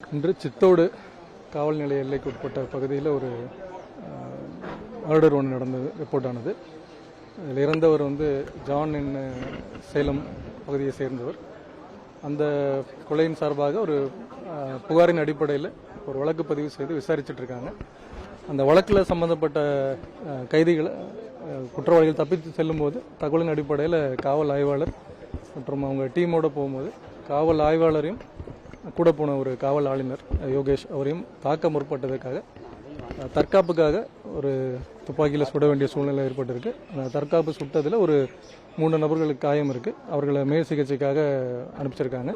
இன்று சித்தோடு காவல் நிலைய எல்லைக்கு உட்பட்ட பகுதியில் ஒரு மர்டர் ஒன்று நடந்தது, ரிப்போர்ட் ஆனது. இதில் இறந்தவர் ஜான் என்ன சேலம் பகுதியை சேர்ந்தவர். அந்த கொலையின் சார்பாக ஒரு புகாரின் அடிப்படையில் ஒரு வழக்கு பதிவு செய்து விசாரிச்சுட்டு இருக்காங்க. அந்த வழக்கில் சம்பந்தப்பட்ட கைதிகளை குற்றவாளிகள் தப்பித்து செல்லும்போது தகவலின் அடிப்படையில் காவல் ஆய்வாளர் மற்றும் அவங்க டீமோடு போகும்போது காவல் ஆய்வாளரையும் கூட போன ஒரு காவல் ஆளுநர் யோகேஷ் அவரையும் தாக்க முற்பட்டதற்காக தற்காப்புக்காக ஒரு துப்பாக்கியில் சுட வேண்டிய சூழ்நிலை ஏற்பட்டிருக்கு. தற்காப்பு சுட்டதில் ஒரு 3 நபர்களுக்கு காயம் இருக்குது. அவர்களை மேல் சிகிச்சைக்காக அனுப்பிச்சிருக்காங்க.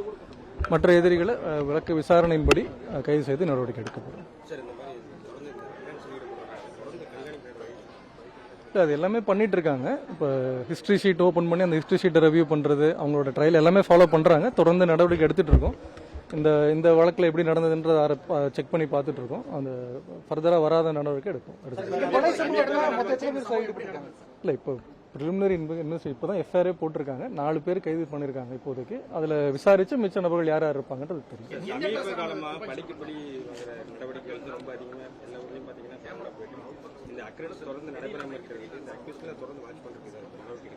மற்ற எதிரிகளை வழக்கு விசாரணையின்படி கைது செய்து நடவடிக்கை எடுக்கப்படும். அது எல்லாமே பண்ணிட்டு இருக்காங்க. இப்போ ஹிஸ்ட்ரி ஷீட் ஓப்பன் பண்ணி அந்த ஹிஸ்ட்ரி ஷீட்டை ரிவ்யூ பண்ணுறது, அவங்களோட ட்ரையல் எல்லாமே ஃபாலோ பண்ணுறாங்க. தொடர்ந்து நடவடிக்கை எடுத்துகிட்டு இருக்கோம். இந்த வழக்கில் எப்படி நடந்ததுன்றதை செக் பண்ணி பார்த்துட்டு இருக்கோம். அந்த ஃபர்தராக வராத நடவடிக்கை எடுப்போம். இல்லை, இப்போ ப்ரிலிமினரி இப்போ தான் எஃப்ஐஆரே போட்டிருக்காங்க. 4 பேர் கைது பண்ணியிருக்காங்க இப்போதைக்கு. அதில் விசாரித்து மிச்ச நபர்கள் யார் யார் இருப்பாங்கன்றது தெரியும்.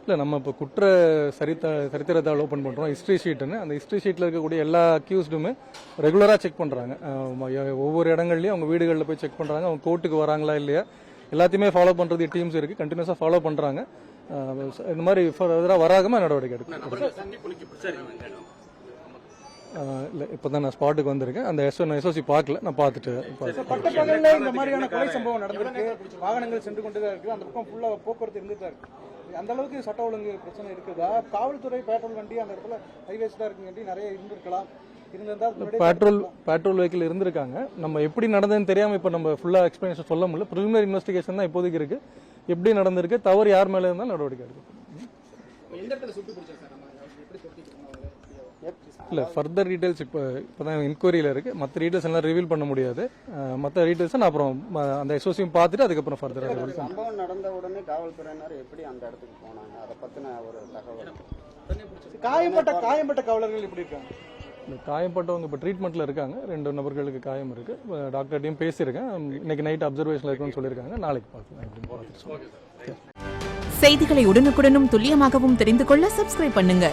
இல்லை, நம்ம இப்போ குற்ற சரித்திரத்தை ஓப்பன் பண்ணுறோம், ஹிஸ்ட்ரி ஷீட்டுன்னு. அந்த ஹிஸ்ட்ரி ஷீட்டில் இருக்கக்கூடிய எல்லா அக்யூஸ்டுமே ரெகுலராக செக் பண்ணுறாங்க. ஒவ்வொரு இடங்கள்லையும் அவங்க வீடுகளில் போய் செக் பண்ணுறாங்க. அவங்க கோர்ட்டுக்கு வராங்களா இல்லையா எல்லாத்தையுமே ஃபாலோ பண்ணுறது டீம்ஸ் இருக்குது. கண்டினியூஸாக ஃபாலோ பண்ணுறாங்க. இந்த மாதிரி வராமல் நடவடிக்கை எடுக்கும். இல்லை, இப்போ தான் நான் ஸ்பாட்டுக்கு வந்திருக்கேன். அந்த எஸ்ஓசி பார்க்கல, நான் பார்த்துட்டு இந்த மாதிரியான கொலை சம்பவம் நடந்திருக்கு. வாகனங்கள் சென்று கொண்டு தான் இருக்கு. அந்த பக்கம் ஃபுல்லாக போக்குவரத்து இருந்துட்டு இருக்கு. அந்த அளவுக்கு சட்ட ஒழுங்கு பிரச்சனை இருக்குதா? காவல்துறை பேட்ரோல் வண்டி அந்த இடத்துல ஹைவேஸ்டா இருக்குங்க, நிறைய இருந்திருக்கலாம். பேட்ரோல் வெஹிக்கிள் இருந்திருக்காங்க. நம்ம எப்படி நடந்ததுன்னு தெரியாம இப்ப நம்ம ஃபுல்லா எக்ஸ்பிளனேஷன் சொல்ல முடியல. பிரிலிமினரி இன்வெஸ்டிகேஷன் தான் இப்போதைக்கு இருக்கு. எப்படி நடந்திருக்கு, தவறு யார் மேல இருந்தாலும் நடவடிக்கை எடுக்கும். இல்ல, ஃபர்தர் டீடைல்ஸ் இப்பதான் என்கொயரியில இருக்கு. மற்ற டீடைல்ஸ் எல்லாம் ரிவீல் பண்ண முடியாது. மற்ற டீடைல்ஸ் நான் அப்புறம் அந்த எஸ்ஓசியும் பார்த்துட்டு அதுக்கப்புறம் ஃபர்தர் சம்பவம் நடந்த உடனே காவல்துறையினர் எப்படி அந்த இடத்துக்கு போனாங்க, அதை பத்தின ஒரு தகவல். காயம்பட்ட காவலர்கள் எப்படி இருக்காங்க? காயப்பட்டவங்க இப்போ ட்ரீட்மெண்ட்ல இருக்காங்க. 2 நபர்களுக்கு காயம் இருக்கு. டாக்டர்டையும் பேசியிருக்கேன். இன்னைக்கு நைட் அப்சர்வேஷன்ல இருக்குன்னு சொல்லியிருக்காங்க. நாளைக்கு பார்க்கலாம். செய்திகளை உடனுக்குடனும் துல்லியமாகவும் தெரிந்து கொள்ள சப்ஸ்கிரைப் பண்ணுங்க.